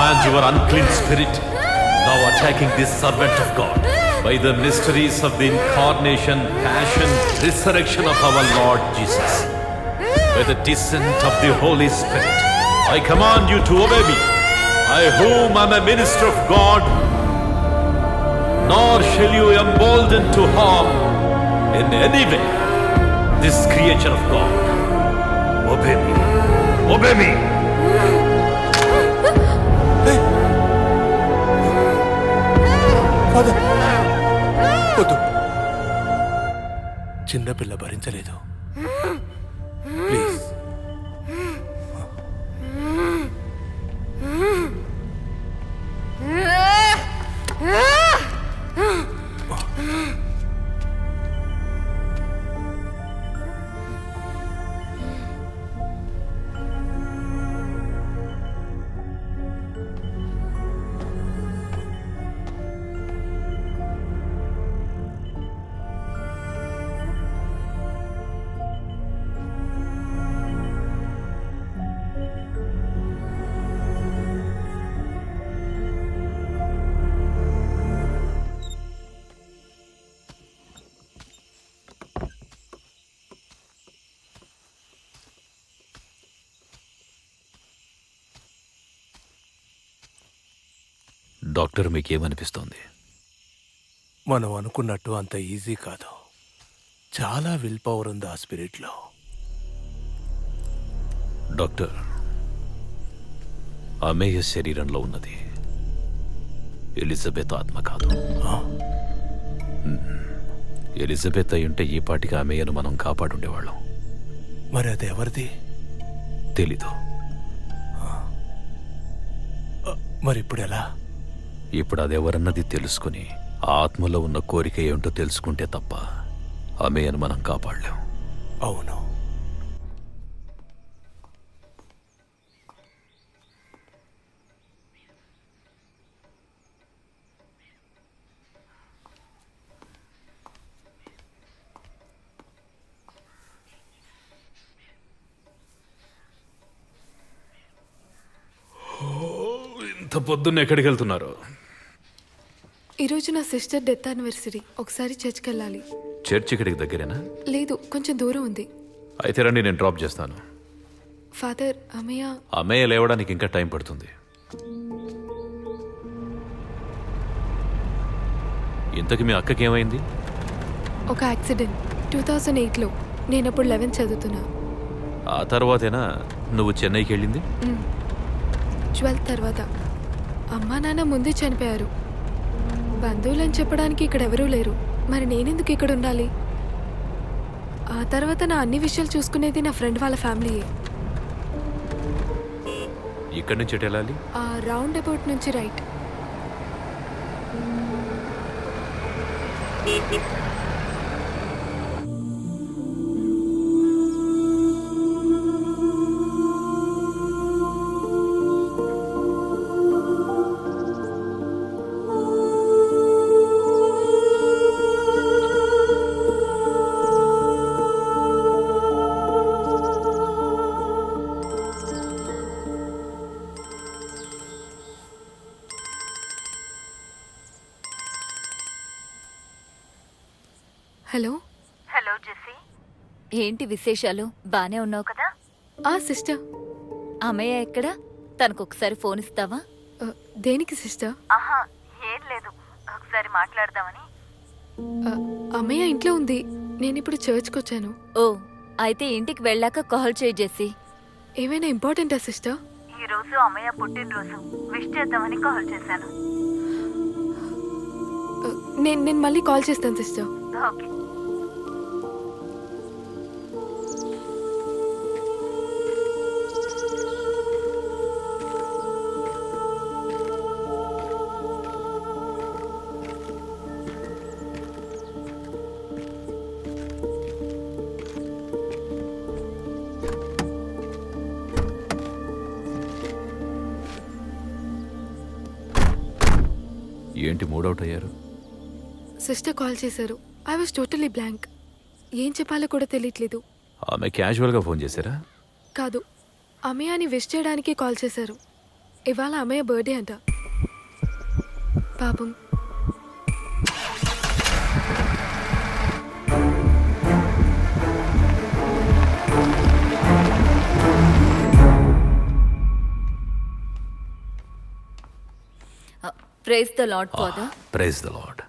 command your unclean spirit, now attacking this servant of God, by the mysteries of the incarnation, passion, resurrection of our Lord Jesus, by the descent of the Holy Spirit, I command you to obey me, I whom am a minister of God, nor shall you embolden to harm in any way this creature of God. Obey me. Obey me. Father వద్దు, చిన్నపిల్ల భరించలేదు. Please. Doctor, మీకేమనిపిస్తోంది? మనం అనుకున్నట్టు అంత easy కాదు. చాలా will power ఉంది ఆ స్పిరిట్లో. Doctor, అమేయ శరీరంలో ఉన్నది ఎలిజబెత్ ఆత్మ కాదు. ఎలిజబెత్ అయి ఉంటే ఈ పాటికి అమేయను మనం కాపాడుండేవాళ్ళం. మరి అది ఎవరిది? తెలీదు. మరి ఇప్పుడు ఎలా? ఇప్పుడు అదెవరన్నది తెలుసుకుని ఆ ఆత్మలో ఉన్న కోరిక ఏమిటో తెలుసుకుంటే తప్ప అమేయను మనం కాపాడలేం. అవును. ఇంత పొద్దున్న ఎక్కడికి వెళ్తున్నారు? ఈరోజు నా సిస్టర్ డెత్ యానివర్సరీ. ఒకసారి చర్చ్కి వెళ్ళాలి. చర్చ్ ఇక్కడికి దగ్గరేనా? లేదు, కొంచెం దూరం ఉంది. అయితే రండి, నేను డ్రాప్ చేస్తాను. ఫాదర్, అమేయ లేవడానికి ఇంకా టైం పడుతుంది. ఇంతకు మీ అక్కకి ఏమైంది? ఒక యాక్సిడెంట్ 2008లో. నేను అప్పుడు 11th చదువుతున్నా. ఆ తర్వాతేనా నువ్వు చెన్నైకి వెళ్ళింది? 12th తర్వాత. అమ్మా నాన్న ముందే చనిపోయారు. బంధువులని చెప్పడానికి ఇక్కడ ఎవరూ లేరు. మరి నేనెందుకు ఇక్కడ ఉండాలి? ఆ తర్వాత నా అన్ని విషయాలు చూసుకునేది నా ఫ్రెండ్ వాళ్ళ ఫ్యామిలీయే. ఇక్కడి నుంచి ఎటు వెళ్ళాలి? ఆ రౌండ్ అబౌట్ నుంచి రైట్. హలో. హలో జెస్సీ, ఏంటి విశేషాలు? బానే ఉన్నావు కదా? సిస్టర్. అమ్మయ్య ఎక్కడ? తనకు ఒకసారి ఫోన్ ఇస్తావా? దేనికి సిస్టర్? ఆహా, ఏం లేదు, ఒకసారి మాట్లాడదామని. అమ్మయ్య ఇంట్లో ఉంది. నేను ఇప్పుడు చర్చ్కి వచ్చాను. ఓ, అయితే ఇంటికి వెళ్ళాక కాల్ చేయి జెస్సీ. ఏమైనా ఇంపార్టెంటా సిస్టర్? ఈ రోజు అమ్మయ్య పుట్టినరోజు, విష్ చేద్దామని కాల్ చేశాను. నేను మళ్ళీ కాల్ చేస్తాను సిస్టర్. ఓకే. ఏంటి మూడౌట్ అయ్యారు? సిస్టర్ కాల్ చేశారు. I was totally blank. ఏం చెప్పాలో కూడా తెలియట్లేదు. ఆమె క్యాజువల్గా ఫోన్ చేశారా? కాదు, అమయాని విష్ చేయడానికి కాల్ చేశారు. ఇవాళ అమ్మయ్య బర్త్డే అంట. పాపం. Praise the lord father. Praise the lord.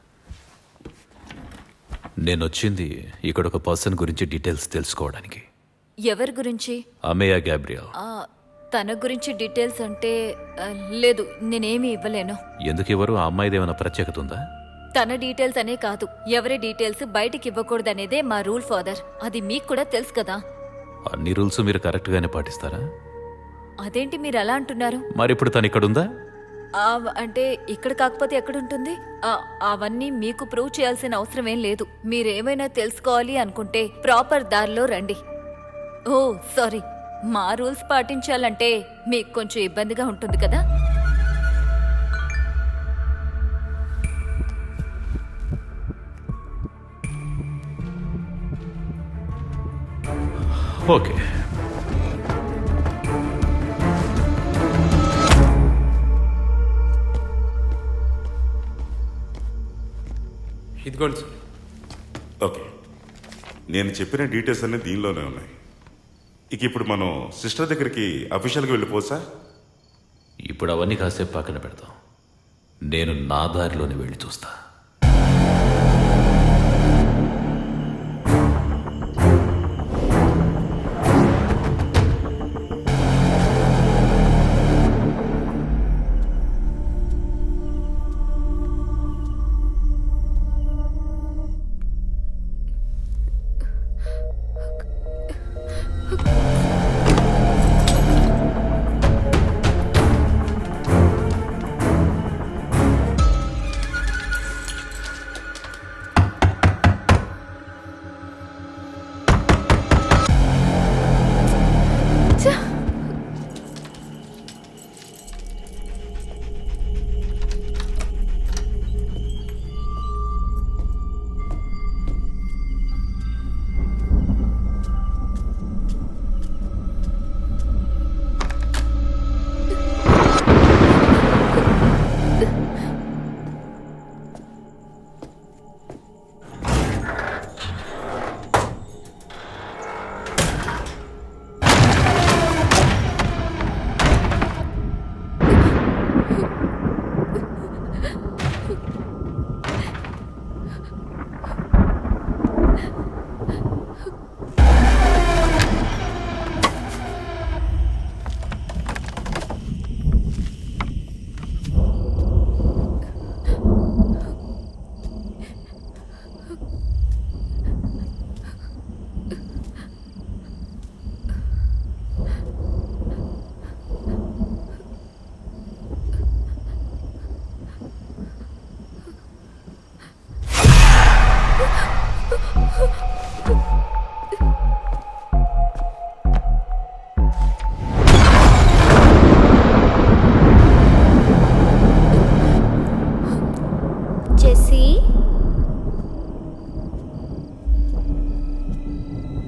నేను వచ్చింది ఇక్కడ ఒక పర్సన్ గురించి డీటెయిల్స్ తెలుసుకోవడానికి. ఎవరి గురించి? అమేయ గ్యాబ్రియల్. తన గురించి డీటెయిల్స్ అంటే లేదు, నేనేమీ ఇవ్వలేను. ఎందుకు ఇవ్వరు? ఆ అమ్మాయిది ఏమైనా ప్రత్యేకత ఉందా? తన డీటెయిల్స్ అనే కాదు, ఎవరి డీటెయిల్స్ బయటికి ఇవ్వకూడదనేదే మా రూల్ ఫాదర్. అది మీకు కూడా తెలుసు కదా. అన్ని రూల్స్ మీరు కరెక్ట్గానే పాటిస్తారా? అదేంటి మీరు అలా అంటున్నారు? మరి ఇప్పుడు తను ఇక్కడ ఉందా? అంటే ఇక్కడ కాకపోతే ఎక్కడుంటుంది? అవన్నీ మీకు ప్రూవ్ చేయాల్సిన అవసరం ఏం లేదు. మీరేమైనా తెలుసుకోవాలి అనుకుంటే ప్రాపర్ దారిలో రండి. ఓ సారీ, మా రూల్స్ పాటించాలంటే మీకు కొంచెం ఇబ్బందిగా ఉంటుంది కదా. ఓకే. ఇదిగోండి సార్. ఓకే, నేను చెప్పిన డీటెయిల్స్ అన్నీ దీనిలోనే ఉన్నాయి. ఇక ఇప్పుడు మనం సిస్టర్ దగ్గరికి అఫీషియల్గా వెళ్ళిపోవచ్చా? ఇప్పుడు అవన్నీ కాసేపు పక్కన పెడతాం. నేను నా దారిలోనే వెళ్ళి చూస్తా.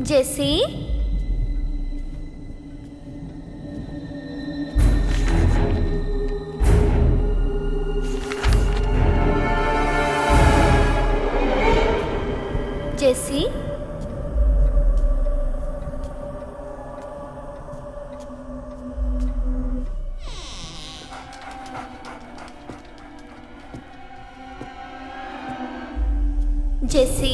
Jessie, Jessie, Jessie,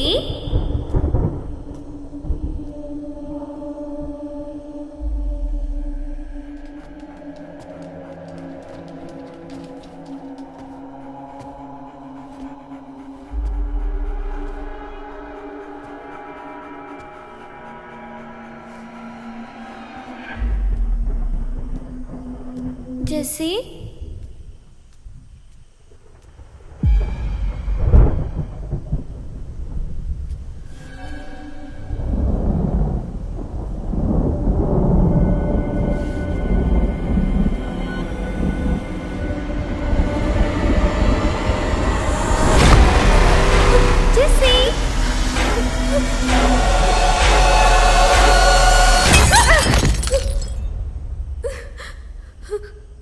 Jessie.